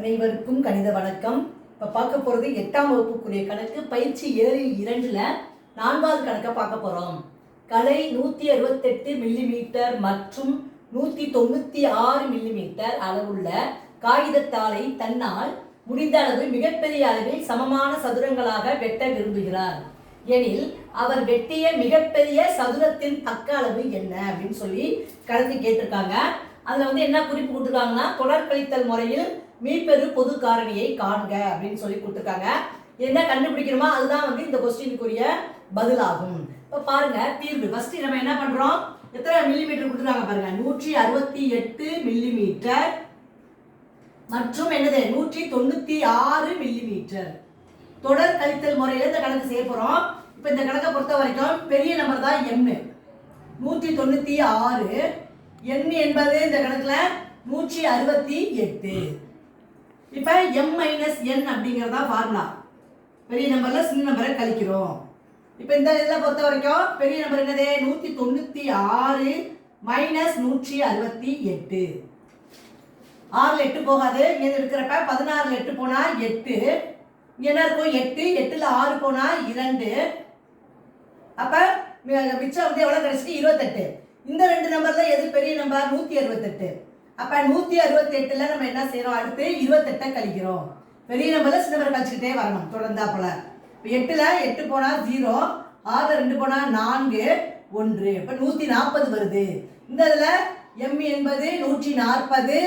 அனைவருக்கும் கணித வணக்கம். இப்போ பார்க்க போகிறது 8ஆம் வகுப்புக்குரிய கணக்கு பயிற்சி 7-2ல் 4வது கணக்கை பார்க்க போகிறோம். கலை 168 மில்லிமீட்டர் மற்றும் 196 மில்லிமீட்டர் அளவுள்ள காகிதத்தாளை தன்னால் முடிந்த அளவு மிகப்பெரிய அளவில் சமமான சதுரங்களாக வெட்ட விரும்புகிறார் எனில் அவர் வெட்டிய மிகப்பெரிய சதுரத்தின் பக்க அளவு என்ன அப்படின்னு சொல்லி கணக்கு கேட்டிருக்காங்க. அதில் வந்து என்ன குறிப்பு கொடுத்துருக்காங்கன்னா, தொடர் கழித்தல் முறையில் மீப்பெரு பொது காரணியை காண்க அப்படின்னு சொல்லி கொடுத்துருக்காங்க. என்ன கண்டுபிடிக்கணுமா அதுதான் வந்து இந்த கொஸ்டினுக்குரிய பதிலாகும். இப்போ பாருங்க தீர்வு. ஃபர்ஸ்ட் நம்ம என்ன பண்றோம், எத்தனை மில்லிமீட்டர் கொடுத்துருக்காங்க பாருங்க, 168 மில்லிமீட்டர் மற்றும் என்னது 196 மில்லிமீட்டர். தொடர் கழித்தல் முறையில் இந்த கணக்கு செய்ய போறோம். இப்போ இந்த கணக்கை பொறுத்த வரைக்கும் பெரிய நம்பர் தான் m 196, n என்பது இந்த கணக்குல 168. இப்போ m மைனஸ் n அப்படிங்கிறதா ஃபார்முலா. பெரிய நம்பர்ல சின்ன நம்பரை கழிக்கிறோம். இப்போ இந்த இதில் பொறுத்த வரைக்கும் பெரிய நம்பர் என்னது 196 மைனஸ் 168. 6ல் 8 போகாது, இங்கே இருக்கிறப்ப 16ல் 8 போனா 8, என்ன இருக்கும் 8, 8ல் 6 போனா 2, அப்ப மிச்சம் வந்து எவ்வளவு கிடைச்சிட்டு 28. இந்த ரெண்டு நம்பர்ல எது பெரிய நம்பர் 168. அப்ப 168ல நம்ம என்ன செய்யறோம், அடுத்து 28 கழிக்கிறோம். பெரிய நம்பர்ல சின்ன நம்பர் கழிச்சுக்கிட்டே வரணும் தொடர்ந்தா போல. 8ல் 8 போனா 0, 6ல் 2 போனா 4, 1, அப்ப 140 வருது. இந்த இதுல m என்பது 140,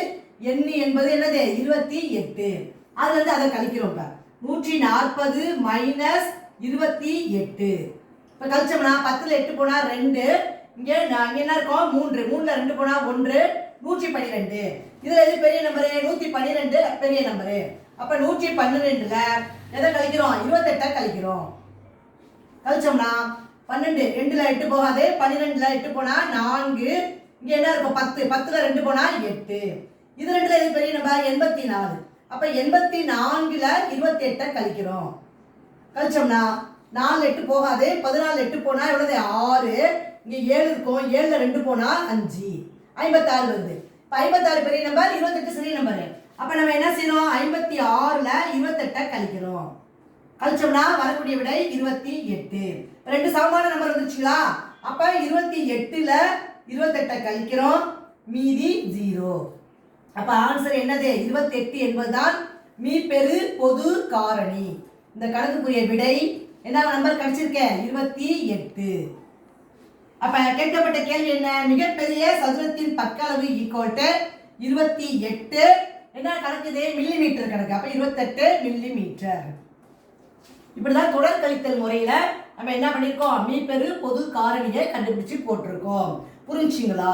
n என்பது என்னது 28. அதுல இருந்து அதை கழிக்கிறோம். இப்ப 140 மைனஸ் 28. இப்ப கழிச்சோம்னா 10ல் 8 போனா 2, இங்க என்ன இருக்கும் 3, 3ல் 2 போனா 1, 112. இதுல எது பெரிய நம்பரு 112 பெரிய நம்பரு. அப்ப 112ல எதை கழிக்கிறோம் 28 கழிக்கிறோம். கழிச்சோம்னா 12, 2ல் 8 போகாது, 12ல் 8 போனா 4, இங்க என்ன இருக்கும் 10, 10ல் 2 போனா 8. இது ரெண்டுல எது பெரிய நம்பர் 84. அப்ப 84ல 28 கழிக்கிறோம். கழிச்சோம்னா 4ல் 8 போகாது, 14ல் 8 போனா எவ்வளவு 6, இங்க 7 இருக்கும், 7ல் 2 போனா 5, 56 வருது. இப்ப 56 பெரிய நம்பர், 28 சிறிய நம்பர். அப்ப நம்ம என்ன செய்யணும் 56ல 28 கழிக்கிறோம். கழிச்சோம்னா வரக்கூடிய விடை 28. ரெண்டு சமமான நம்பர் வந்துச்சுங்களா, அப்ப 28ல 28 கழிக்கிறோம், மீதி 0. அப்ப ஆன்சர் என்னது 28 என்பதுதான் மீப்பெரு பொது காரணி. இந்த கணக்குக்குரிய விடை என்ன நம்பர் கிடைச்சிருக்கேன் 28. அப்ப கேட்கப்பட்ட கேள்வி என்ன, மிகப்பெரிய சதுரத்தின் பக்க அளவு ஈக்குவல் டு 28. என்ன கணக்குது மில்லிமீட்டர் கணக்கு. அப்ப 28 மில்லிமீட்டர். இப்படிதான் தொடர் கழித்தல் முறையில நம்ம என்ன பண்ணிருக்கோம், மீப்பெரு பொது காரணியை கண்டுபிடிச்சு போட்டிருக்கோம். புரிஞ்சுங்களா?